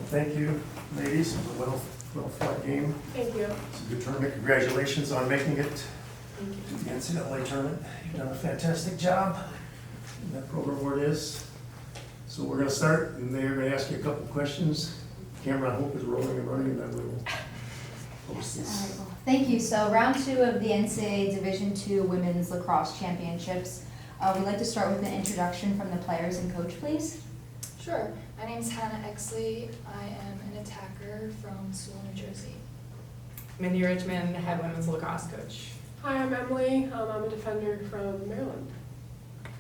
Thank you, ladies. It was a well-fought game. Thank you. It's a good tournament. Congratulations on making it Thank you. to the NCAA tournament. You've done a fantastic job. And that program where it is. So we're going to start, and they're going to ask you a couple questions. Camera, I hope, is rolling and running, and then we will post All this. right, well, thank you. So round 2 of the NCAA Division II Women's Lacrosse Championships. We'd like to start with an introduction from the players and coach, please. Sure. My name is Hannah Exley. I am an attacker from Sewell, New Jersey. Mindy Richmond, head women's lacrosse coach. Hi, I'm Emily. I'm a defender from Maryland.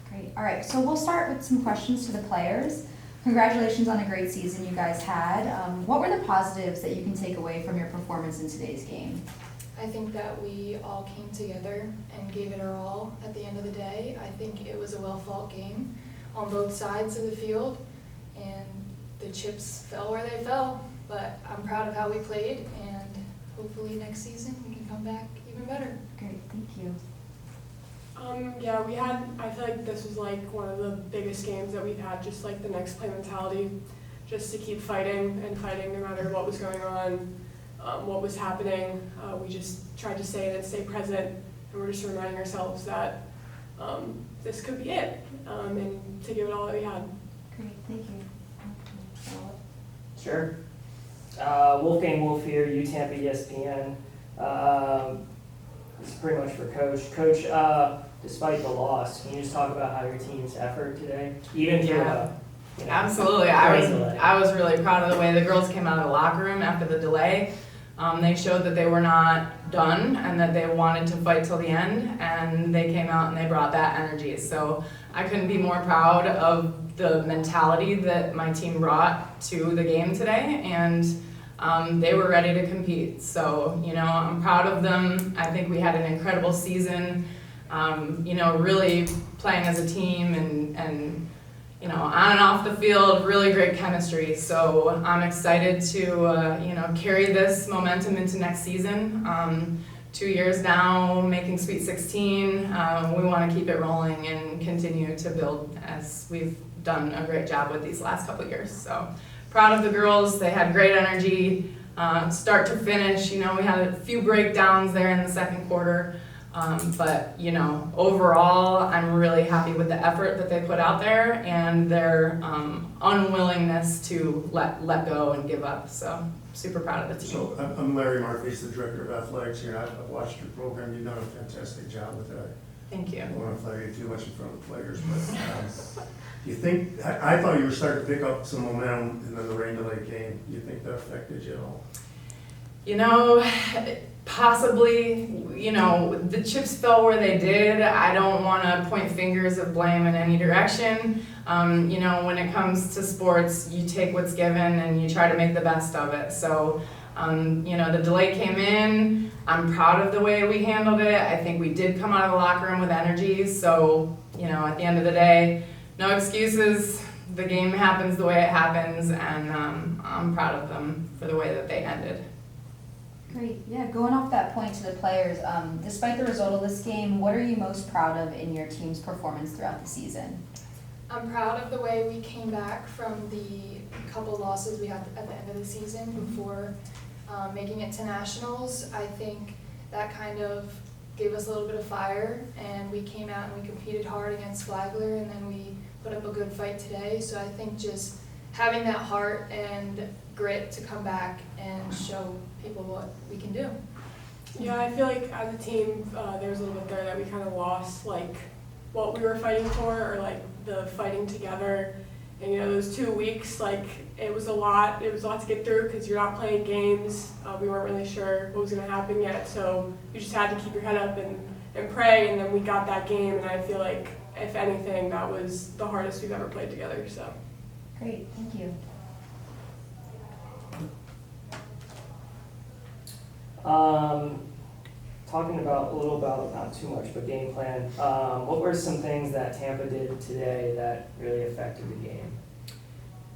Great. All right, so we'll start with some questions to the players. Congratulations on a great season you guys had. What were the positives that you can take away from your performance in today's game? I think that we all came together and gave it our all at the end of the day. I think it was a well-fought game on both sides of the field, and the chips fell where they fell. But I'm proud of how we played, and hopefully next season we can come back even better. Great, thank you. Yeah, I feel like this was like one of the biggest games that we've had, just like the next play mentality, just to keep fighting and fighting no matter what was going on, what was happening. We just tried to stay in and stay present, and we're just reminding ourselves that this could be it, and to give it all that we had. Great, thank you. Sure. Wolfgang Wolf here, Tampa, ESPN. This is pretty much for Coach. Coach, despite the loss, can you just talk about how your team's effort today, even through Absolutely. I was really proud of the way the girls came out of the locker room after the delay. They showed that they were not done and that they wanted to fight till the end, and they came out and they brought that energy. So I couldn't be more proud of the mentality that my team brought to the game today, and they were ready to compete. So, I'm proud of them. I think we had an incredible season, really playing as a team and on and off the field, really great chemistry. So I'm excited to, carry this momentum into next season. 2 years now, making Sweet 16. We want to keep it rolling and continue to build as we've done a great job with these last couple of years. So proud of the girls. They had great energy, start to finish. We had a few breakdowns there in the second quarter. But overall, I'm really happy with the effort that they put out there and their unwillingness to let go and give up. So super proud of the team. So I'm Larry Murphy, the Director of Athletics here. I've watched your program. You've done a fantastic job with that. Thank you. I don't want to flatter you too much in front of the players, but you think, I thought you were starting to pick up some momentum, and then the rain delay came. Do you think that affected you at all? Possibly, the chips fell where they did. I don't want to point fingers of blame in any direction. When it comes to sports, you take what's given and you try to make the best of it. So, the delay came in. I'm proud of the way we handled it. I think we did come out of the locker room with energy. So, at the end of the day, no excuses. The game happens the way it happens, and I'm proud of them for the way that they ended. Great. Yeah, going off that point to the players, despite the result of this game, what are you most proud of in your team's performance throughout the season? I'm proud of the way we came back from the couple losses we had at the end of the season before making it to nationals. I think that kind of gave us a little bit of fire, and we came out and we competed hard against Flagler, and then we put up a good fight today. So I think just having that heart and grit to come back and show people what we can do. Yeah, I feel like as a team, there was a little bit there that we kind of lost, like what we were fighting for, or like the fighting together. And those 2 weeks, like it was a lot. It was a lot to get through because you're not playing games. We weren't really sure what was going to happen yet, so you just had to keep your head up and pray. And then we got that game, and I feel like if anything, that was the hardest we've ever played together. So. Great, thank you. Talking about a little about, not too much, but game plan. What were some things that Tampa did today that really affected the game?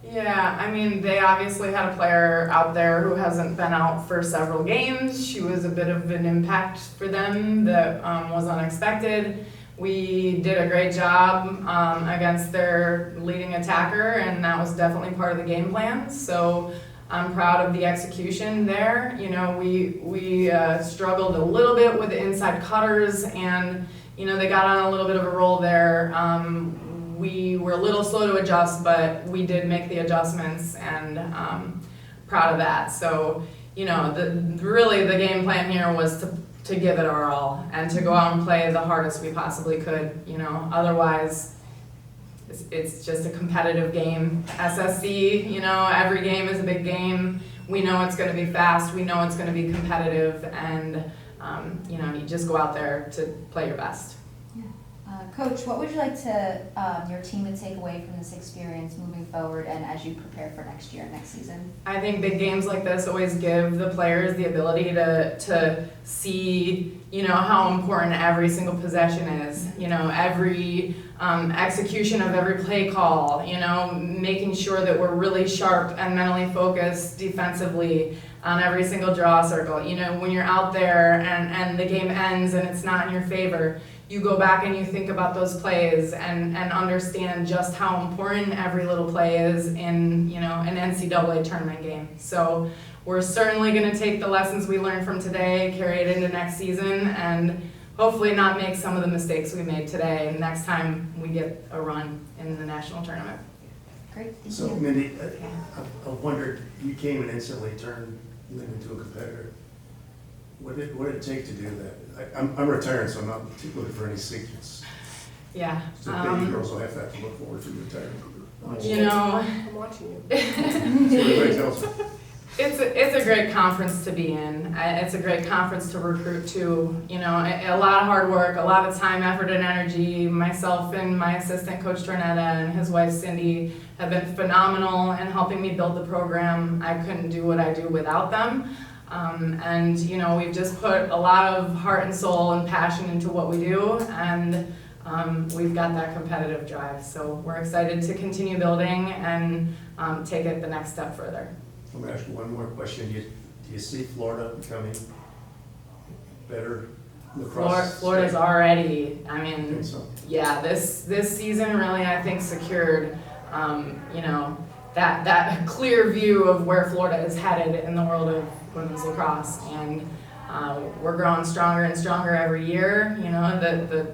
Yeah, they obviously had a player out there who hasn't been out for several games. She was a bit of an impact for them that was unexpected. We did a great job against their leading attacker, and that was definitely part of the game plan. So I'm proud of the execution there. You know, we struggled a little bit with the inside cutters, and you know, they got on a little bit of a roll there. We were a little slow to adjust, but we did make the adjustments, and proud of that. So, you know, really the game plan here was to give it our all and to go out and play the hardest we possibly could. You know, otherwise it's just a competitive game. SSC, you know, every game is a big game. We know it's going to be fast. We know it's going to be competitive, and you know, you just go out there to play your best. Coach, what would you like to your team to take away from this experience moving forward and as you prepare for next season? I think big games like this always give the players the ability to see, you know, how important every single possession is. You know, every execution of every play call. You know, making sure that we're really sharp and mentally focused defensively on every single draw circle. You know, when you're out there and the game ends and it's not in your favor, you go back and you think about those plays and understand just how important every little play is in, you know, an NCAA tournament game. So we're certainly going to take the lessons we learned from today, carry it into next season, and hopefully not make some of the mistakes we made today next time we get a run in the national tournament. Great, thank So you. Mindy, I wondered, you came and instantly turned Lynn into a competitor. What did it take to do that? I'm retiring, so I'm not looking for any secrets. Yeah. So baby girls will have to look forward to retirement. You know, I'm watching you. So everybody tells me. it's a great conference to be in. It's a great conference to recruit to. You know, a lot of hard work, a lot of time, effort, and energy. Myself and my assistant, Coach Tornetta, and his wife, Cindy, have been phenomenal in helping me build the program. I couldn't do what I do without them. And, you know, we've just put a lot of heart and soul and passion into what we do, and we've got that competitive drive. So we're excited to continue building and take it the next step further. Let me ask you one more question. Do you see Florida becoming better lacrosse? Florida's already, I mean, Think so? yeah, this season really, I think, secured, you know, that clear view of where Florida is headed in the world of women's lacrosse, and we're growing stronger and stronger every year. You know,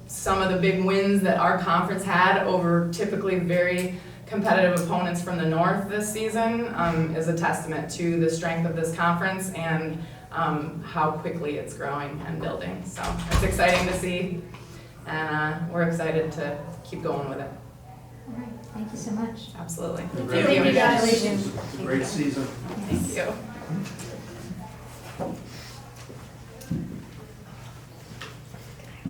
some of the big wins that our conference had over typically very competitive opponents from the north this season is a testament to the strength of this conference and how quickly it's growing and building. So it's exciting to see, and we're excited to keep going with it. All right, thank you so much. Absolutely. Congratulations. Congratulations. It's a great season. Thank you.